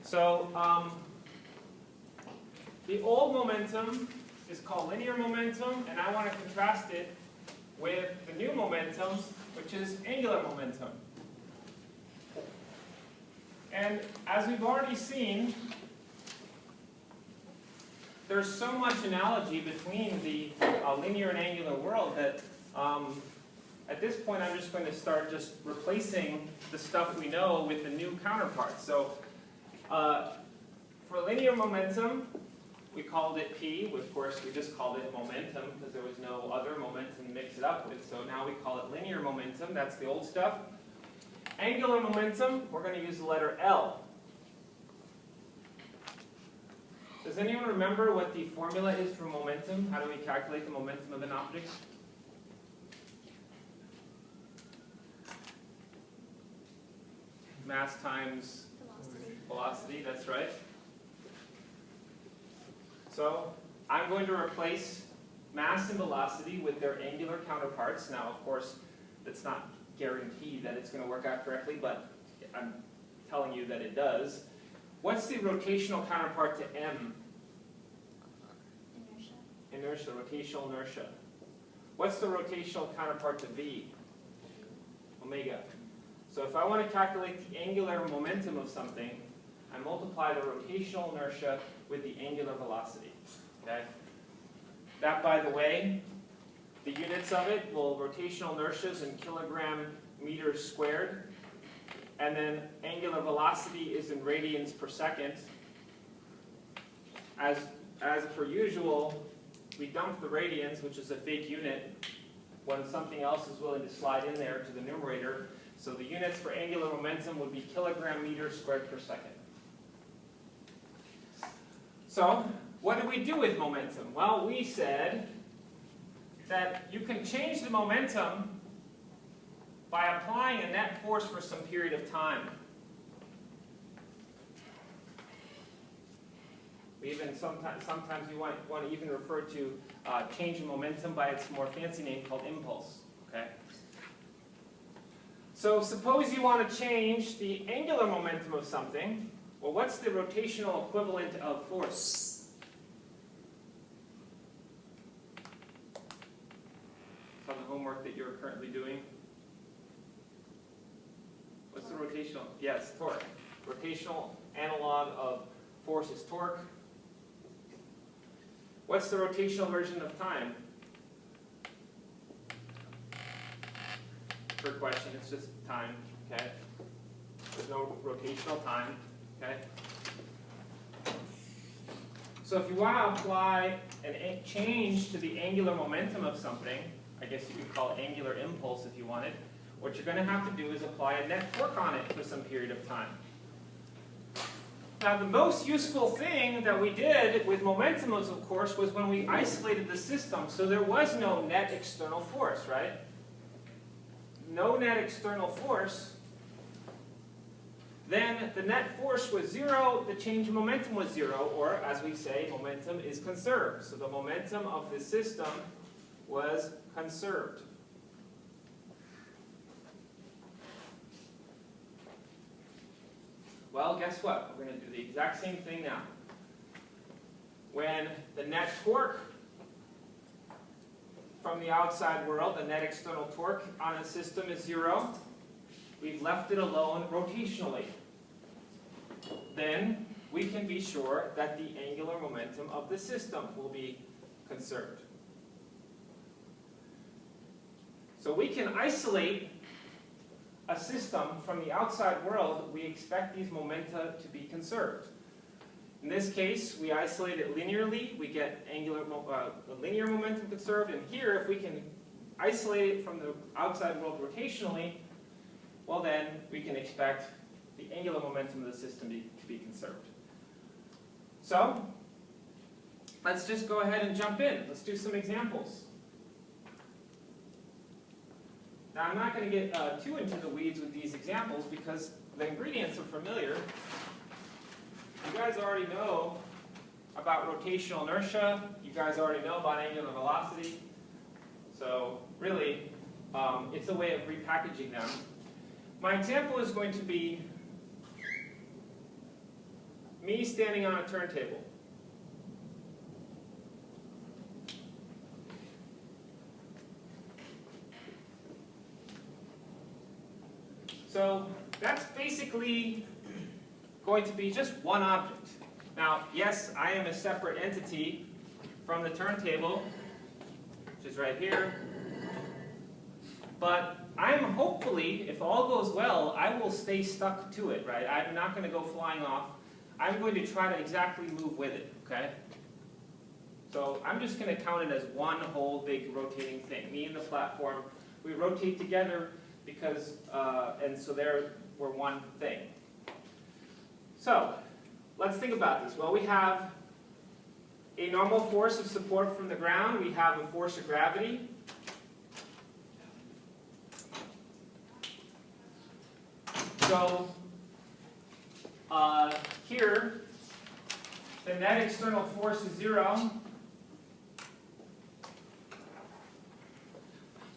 So the old momentum is called linear momentum, and I want to contrast it with the new momentum, which is angular momentum. And as we've already seen, there's so much analogy between the linear and angular world that at this point I'm just going to start just replacing the stuff we know with the new counterparts. So for linear momentum, we called it P. Of course, we just called it momentum because there was no other momentum to mix it up with. So now we call it linear momentum. That's the old stuff. Angular momentum, we're going to use the letter L. Does anyone remember what the formula is for momentum? How do we calculate the momentum of an object? Mass times velocity, that's right. So I'm going to replace mass and velocity with their angular counterparts. Now, of course, that's not guaranteed that it's going to work out correctly, but I'm telling you that it does. What's the rotational counterpart to M? Inertia, rotational inertia. What's the rotational counterpart to V? Omega. So if I want to calculate the angular momentum of something, I multiply the rotational inertia with the angular velocity. Okay? That, by the way, the units of it, well, rotational inertia is in kilogram meters squared, and then angular velocity is in radians per second. As per usual, we dump the radians, which is a fake unit, when something else is willing to slide in there to the numerator. So the units for angular momentum would be kilogram meters squared per second. So what do we do with momentum? Well, we said that you can change the momentum by applying a net force for some period of time. We even sometimes you want to even refer to change in momentum by its more fancy name called impulse. Okay. So suppose you want to change the angular momentum of something. Well, what's the rotational equivalent of force? So the homework that you're currently doing. What's the rotational? Yes, torque. Rotational analog of force is torque. What's the rotational version of time? Trick question, it's just time, okay? There's no rotational time, okay? So if you want to apply a change to the angular momentum of something, I guess you could call it angular impulse if you wanted, what you're going to have to do is apply a net torque on it for some period of time. Now the most useful thing that we did with momentum, of course, was when we isolated the system. So there was no net external force, right? No net external force. Then the net force was zero, the change in momentum was zero, or as we say, momentum is conserved. So the momentum of the system was conserved. Well, guess what? We're going to do the exact same thing now. When the net torque from the outside world, the net external torque on a system is zero, we've left it alone rotationally. Then we can be sure that the angular momentum of the system will be conserved. So we can isolate a system from the outside world. We expect these momenta to be conserved. In this case, we isolate it linearly. We get linear momentum conserved. And here, if we can isolate it from the outside world rotationally, well then, we can expect the angular momentum of the system to be conserved. So, let's just go ahead and jump in. Let's do some examples. Now, I'm not going to get too into the weeds with these examples because the ingredients are familiar. You guys already know about rotational inertia. You guys already know about angular velocity. So really, it's a way of repackaging them. My example is going to be me standing on a turntable. So that's basically going to be just one object. Now, yes, I am a separate entity from the turntable, which is right here. But I'm hopefully, if all goes well, I will stay stuck to it, right? I'm not going to go flying off. I'm going to try to exactly move with it, okay? So I'm just going to count it as one whole big rotating thing. Me and the platform, we rotate together because, and so there we're one thing. So let's think about this. Well, we have a normal force of support from the ground. We have a force of gravity. So here, the net external force is 0.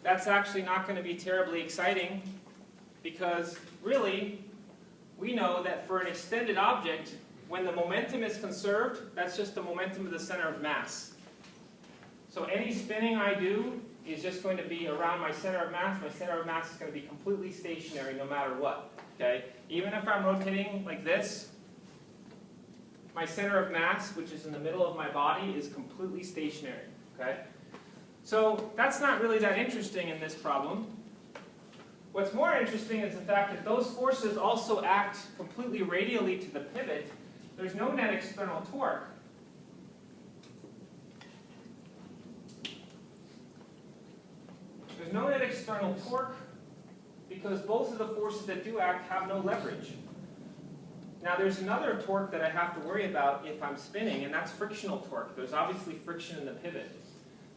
That's actually not going to be terribly exciting because really, we know that for an extended object, when the momentum is conserved, that's just the momentum of the center of mass. So any spinning I do is just going to be around my center of mass. My center of mass is going to be completely stationary no matter what. Okay? Even if I'm rotating like this, my center of mass, which is in the middle of my body, is completely stationary. Okay? So that's not really that interesting in this problem. What's more interesting is the fact that those forces also act completely radially to the pivot. There's no net external torque. There's no net external torque because both of the forces that do act have no leverage. Now there's another torque that I have to worry about if I'm spinning, and that's frictional torque. There's obviously friction in the pivot.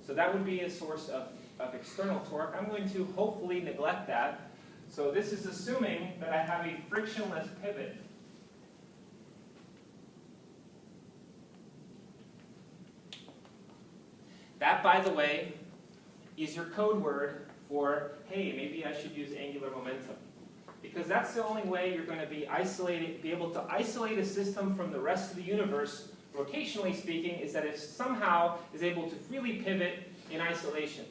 So that would be a source of external torque. I'm going to hopefully neglect that. So this is assuming that I have a frictionless pivot. That, by the way, is your code word for, hey, maybe I should use angular momentum. Because that's the only way you're going to be able to isolate a system from the rest of the universe, rotationally speaking, is that it somehow is able to freely pivot in isolation.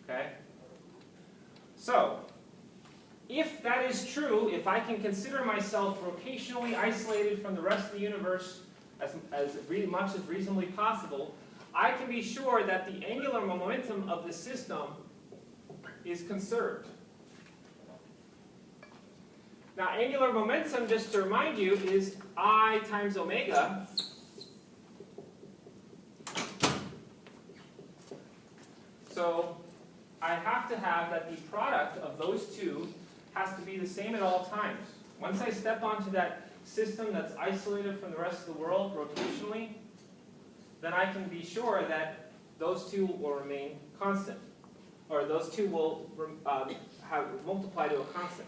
Okay? So, if that is true, if I can consider myself rotationally isolated from the rest of the universe as much as reasonably possible, I can be sure that the angular momentum of the system is conserved. Now, angular momentum, just to remind you, is I times omega. So I have to have that the product of those two has to be the same at all times. Once I step onto that system that's isolated from the rest of the world rotationally, then I can be sure that those two will remain constant. Or those two will multiply to a constant.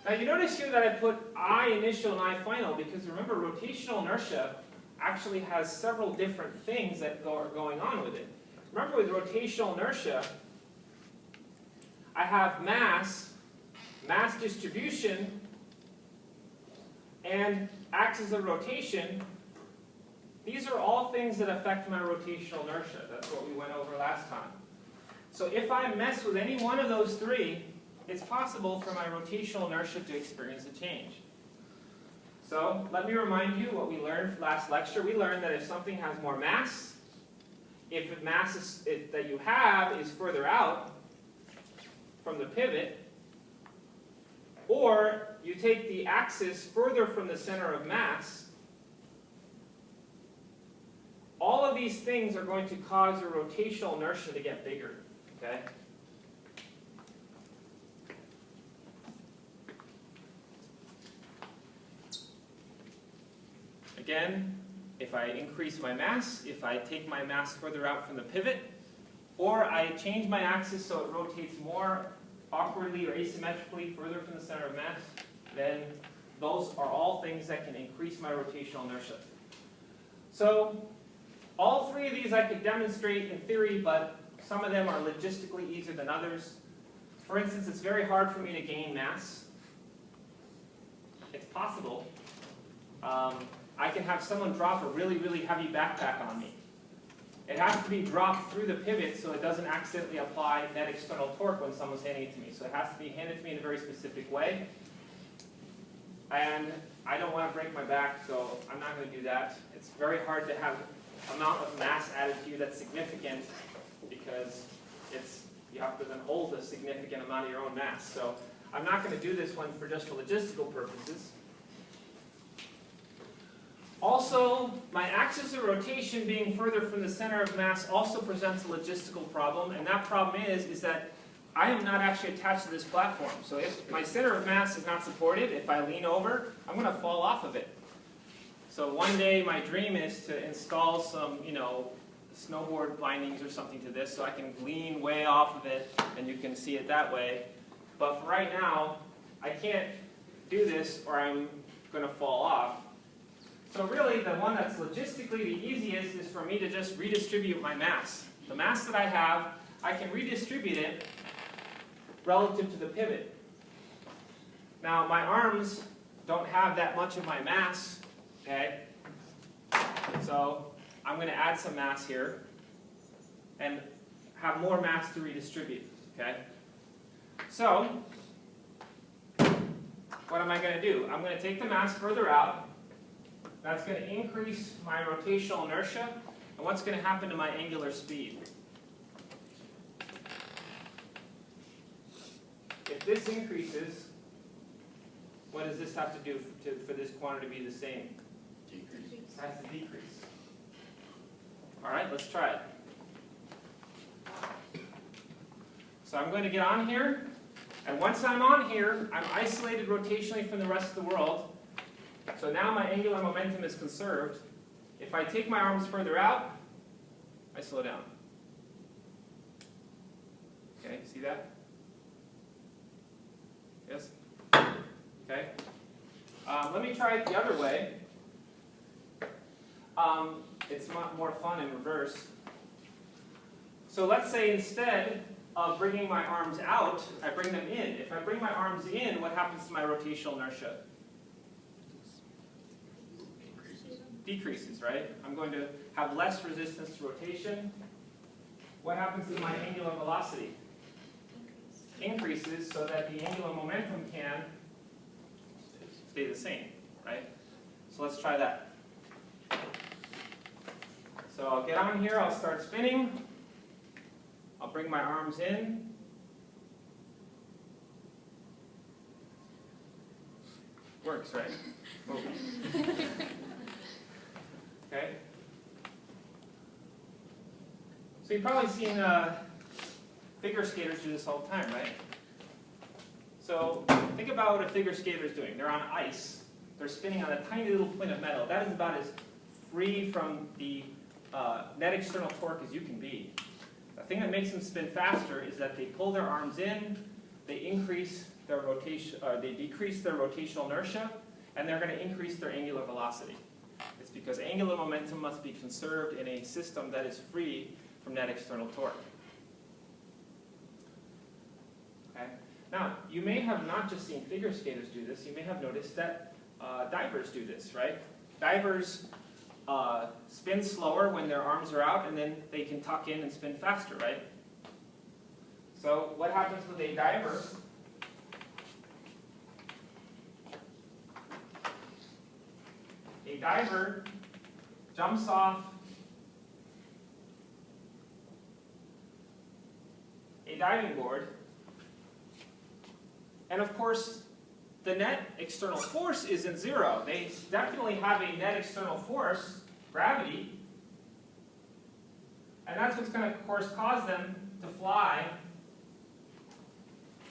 Now you notice here that I put I initial and I final because remember rotational inertia actually has several different things that are going on with it. Remember with rotational inertia, I have mass distribution, and axis of rotation. These are all things that affect my rotational inertia. That's what we went over last time. So if I mess with any one of those three, it's possible for my rotational inertia to experience a change. So let me remind you what we learned last lecture. We learned that if something has more mass, if the mass that you have is further out from the pivot, or you take the axis further from the center of mass, all of these things are going to cause your rotational inertia to get bigger. Okay? Again, if I increase my mass, if I take my mass further out from the pivot, or I change my axis so it rotates more awkwardly or asymmetrically further from the center of mass, then those are all things that can increase my rotational inertia. So all three of these I could demonstrate in theory, but some of them are logistically easier than others. For instance, it's very hard for me to gain mass. It's possible, I can have someone drop a really, really heavy backpack on me. It has to be dropped through the pivot so it doesn't accidentally apply net external torque when someone's handing it to me. So it has to be handed to me in a very specific way. And I don't want to break my back, so I'm not going to do that. It's very hard to have amount of mass added to you that's significant because you have to then hold a significant amount of your own mass. So I'm not going to do this one just for logistical purposes. Also, my axis of rotation being further from the center of mass also presents a logistical problem, and that problem is that I am not actually attached to this platform. So if my center of mass is not supported, if I lean over, I'm going to fall off of it. So one day my dream is to install some, snowboard bindings or something to this so I can lean way off of it and you can see it that way. But for right now, I can't do this or I'm going to fall off. So really, the one that's logistically the easiest is for me to just redistribute my mass. The mass that I have, I can redistribute it relative to the pivot. Now, my arms don't have that much of my mass, okay? So I'm going to add some mass here and have more mass to redistribute, okay? So what am I going to do? I'm going to take the mass further out. That's going to increase my rotational inertia. And what's going to happen to my angular speed? If this increases, what does this have to do for this quantity to be the same? Decrease. It has to decrease. All right, let's try it. So I'm going to get on here. And once I'm on here, I'm isolated rotationally from the rest of the world. So now my angular momentum is conserved. If I take my arms further out, I slow down. Okay, see that? Yes? Okay. Let me try it the other way. It's more fun in reverse. So let's say instead of bringing my arms out, I bring them in. If I bring my arms in, what happens to my rotational inertia? Decreases, right? I'm going to have less resistance to rotation. What happens to my angular velocity? Increases so that the angular momentum can stay the same, right? So let's try that. So I'll get on here, I'll start spinning. I'll bring my arms in. Works, right? Oh. Okay. So you've probably seen figure skaters do this all the time, right? So think about what a figure skater is doing. They're on ice. They're spinning on a tiny little point of metal. That is about as free from the net external torque as you can be. The thing that makes them spin faster is that they pull their arms in, they increase their rotation, they decrease their rotational inertia, and they're going to increase their angular velocity. It's because angular momentum must be conserved in a system that is free from net external torque. Okay? Now, you may have not just seen figure skaters do this, you may have noticed that divers do this, right? Divers spin slower when their arms are out, and then they can tuck in and spin faster, right? So what happens with a diver? A diver jumps off a diving board, and of course the net external force isn't zero. They definitely have a net external force, gravity, and that's what's going to, of course, cause them to fly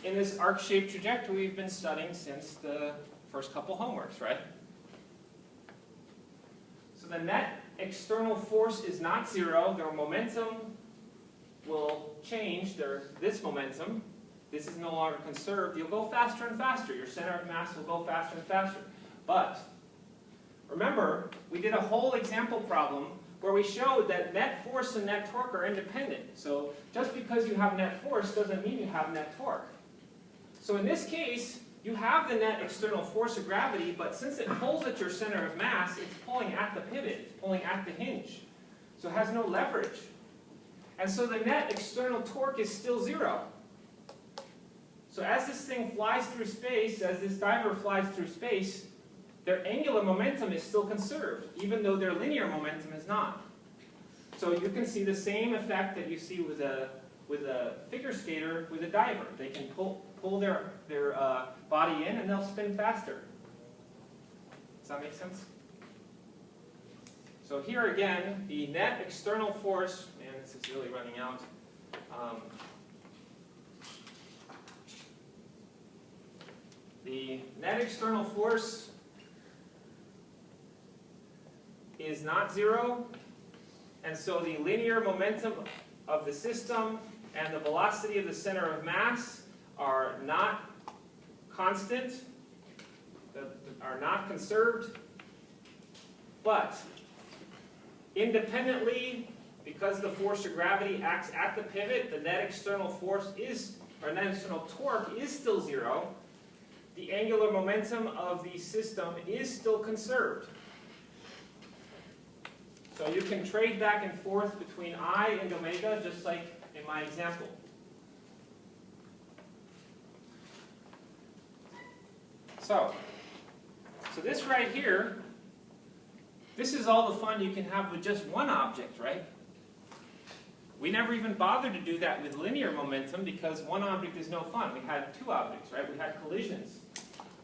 in this arc-shaped trajectory we've been studying since the first couple homeworks, right? So the net external force is not zero. Their momentum will change. This momentum, this is no longer conserved. You'll go faster and faster. Your center of mass will go faster and faster. But remember, we did a whole example problem where we showed that net force and net torque are independent. So just because you have net force doesn't mean you have net torque. So in this case, you have the net external force of gravity, but since it pulls at your center of mass, it's pulling at the pivot, it's pulling at the hinge. So it has no leverage. And so the net external torque is still 0. So as this thing flies through space, as this diver flies through space, their angular momentum is still conserved, even though their linear momentum is not. So you can see the same effect that you see with a figure skater with a diver. They can pull their body in and they'll spin faster. Does that make sense? So here again, the net external force, man, this is really running out. The net external force is not 0, and so the linear momentum of the system and the velocity of the center of mass are not constant, are not conserved, but independently, because the force of gravity acts at the pivot, the net external force is, or net external torque is still 0. The angular momentum of the system is still conserved. So you can trade back and forth between I and omega, just like in my example. So this right here, this is all the fun you can have with just one object, right? We never even bothered to do that with linear momentum because one object is no fun. We had two objects, right? We had collisions.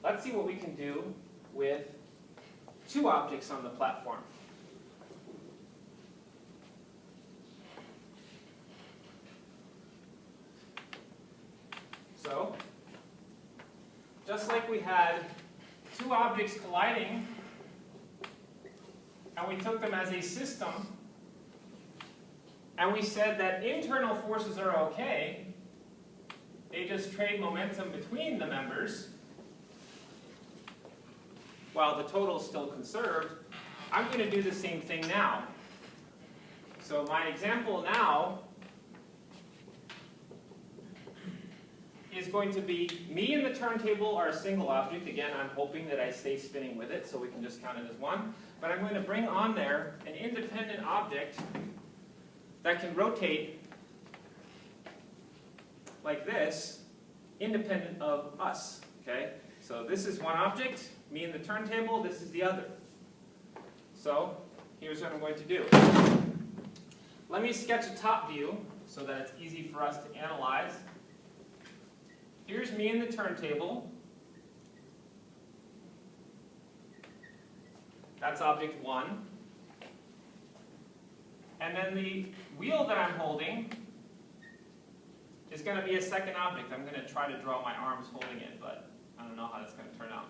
Let's see what we can do with two objects on the platform. So, just like we had two objects colliding, and we took them as a system, and we said that internal forces are okay, they just trade momentum between the members, while the total is still conserved. I'm going to do the same thing now. So my example now is going to be me and the turntable are a single object. Again, I'm hoping that I stay spinning with it, so we can just count it as one. But I'm going to bring on there an independent object that can rotate like this, independent of us. Okay? So this is one object, me and the turntable, this is the other. So here's what I'm going to do. Let me sketch a top view so that it's easy for us to analyze. Here's me and the turntable. That's object 1. And then the wheel that I'm holding is going to be a second object. I'm going to try to draw my arms holding it, but I don't know how that's going to turn out.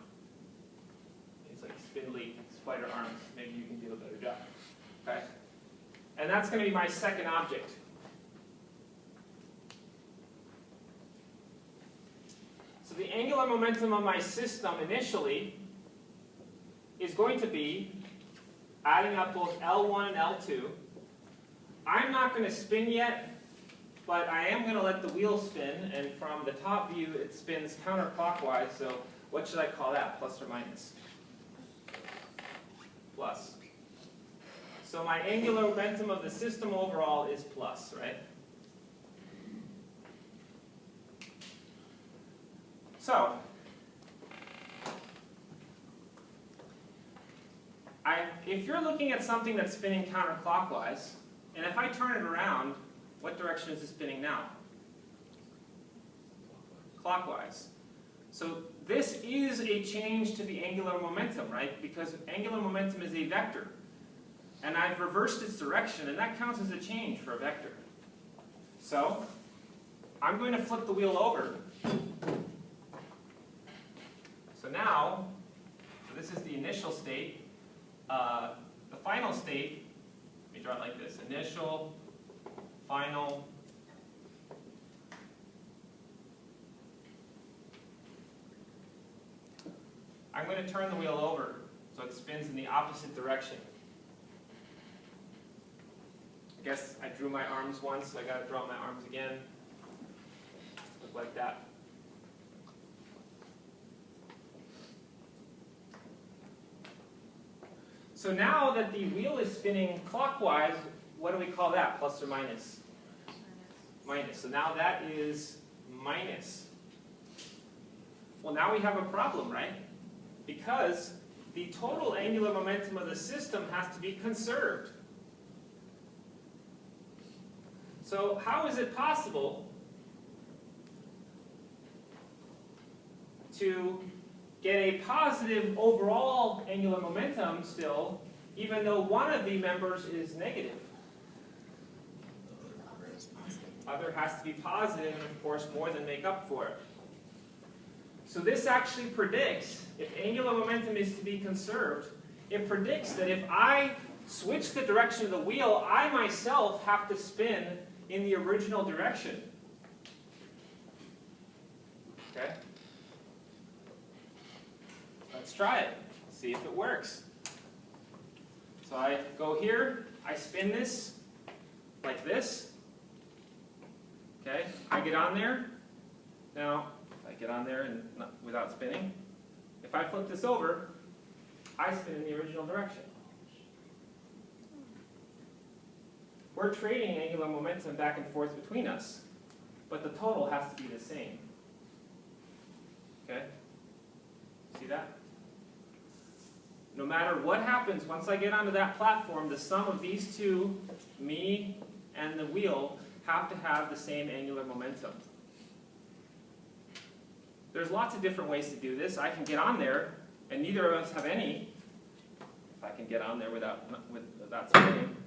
It's like spindly spider arms. Maybe you can do a better job. Okay? And that's going to be my second object. So the angular momentum of my system initially is going to be adding up both L1 and L2. I'm not going to spin yet, but I am going to let the wheel spin, and from the top view it spins counterclockwise, so what should I call that, plus or minus? Plus. So my angular momentum of the system overall is plus, right? So, if you're looking at something that's spinning counterclockwise, and if I turn it around, what direction is it spinning now? Clockwise. So this is a change to the angular momentum, right? Because angular momentum is a vector. And I've reversed its direction, and that counts as a change for a vector. So I'm going to flip the wheel over. So now, this is the initial state. The final state, let me draw it like this. Initial, final, I'm going to turn the wheel over so it spins in the opposite direction. I guess I drew my arms once, so I got to draw my arms again. Look like that. So now that the wheel is spinning clockwise, what do we call that? Plus or minus? Minus. So now that is minus. Well, now we have a problem, right? Because the total angular momentum of the system has to be conserved. So how is it possible to get a positive overall angular momentum still, even though one of the members is negative? Other has to be positive, and of course more than make up for it. So this actually predicts, if angular momentum is to be conserved, it predicts that if I switch the direction of the wheel, I myself have to spin in the original direction. Okay? Let's try it. See if it works. So I go here, I spin this like this. Okay, I get on there. Now, if I get on there and without spinning, if I flip this over, I spin in the original direction. We're trading angular momentum back and forth between us, but the total has to be the same. Okay? See that? No matter what happens, once I get onto that platform, the sum of these two, me and the wheel, have to have the same angular momentum. There's lots of different ways to do this. I can get on there, and neither of us have any. If I can get on there without spinning.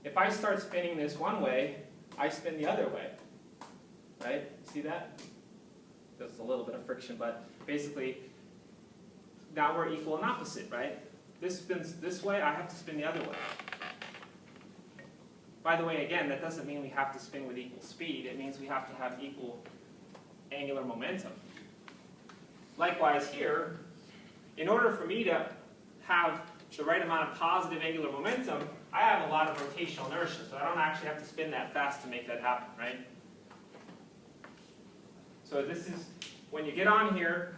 If I start spinning this one way, I spin the other way. Right? See that? There's a little bit of friction, but basically, now we're equal and opposite, right? This spins this way, I have to spin the other way. By the way, again, that doesn't mean we have to spin with equal speed. It means we have to have equal angular momentum. Likewise here, in order for me to have the right amount of positive angular momentum, I have a lot of rotational inertia, so I don't actually have to spin that fast to make that happen, right? So this is, when you get on here,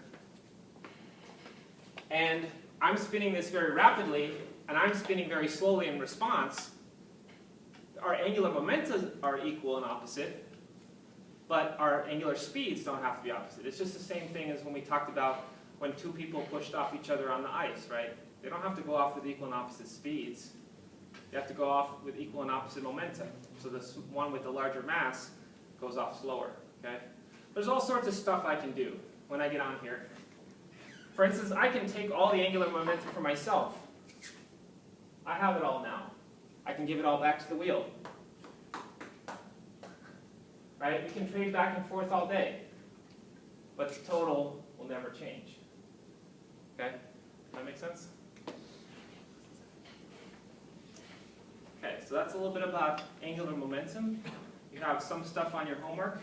and I'm spinning this very rapidly, and I'm spinning very slowly in response, our angular momenta are equal and opposite, but our angular speeds don't have to be opposite. It's just the same thing as when we talked about when two people pushed off each other on the ice, right? They don't have to go off with equal and opposite speeds. They have to go off with equal and opposite momentum. So this one with the larger mass goes off slower, okay? There's all sorts of stuff I can do when I get on here. For instance, I can take all the angular momentum for myself. I have it all now. I can give it all back to the wheel. Right? We can trade back and forth all day, but the total will never change. Okay? Does that make sense? Okay, so that's a little bit about angular momentum. You have some stuff on your homework,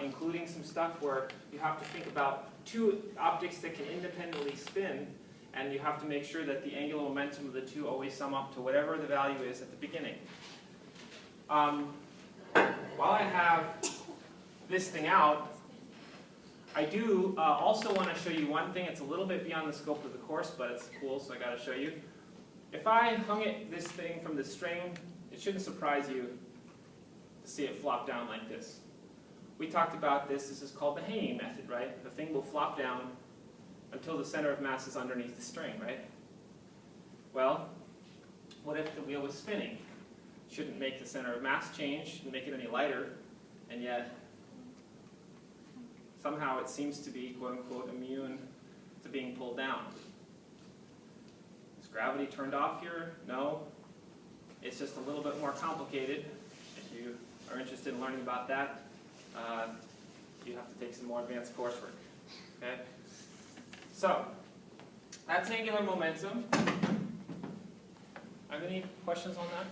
including some stuff where you have to think about two objects that can independently spin, and you have to make sure that the angular momentum of the two always sum up to whatever the value is at the beginning. While I have this thing out, I do also want to show you one thing. It's a little bit beyond the scope of the course, but it's cool, so I got to show you. If I hung this thing from the string, it shouldn't surprise you to see it flop down like this. We talked about this. This is called the hanging method, right? The thing will flop down until the center of mass is underneath the string, right? Well, what if the wheel was spinning? Shouldn't make the center of mass change, shouldn't make it any lighter, and yet somehow it seems to be, quote unquote, immune to being pulled down. Is gravity turned off here? No. It's just a little bit more complicated. If you are interested in learning about that, you have to take some more advanced coursework. Okay? So, that's angular momentum. Have any questions on that?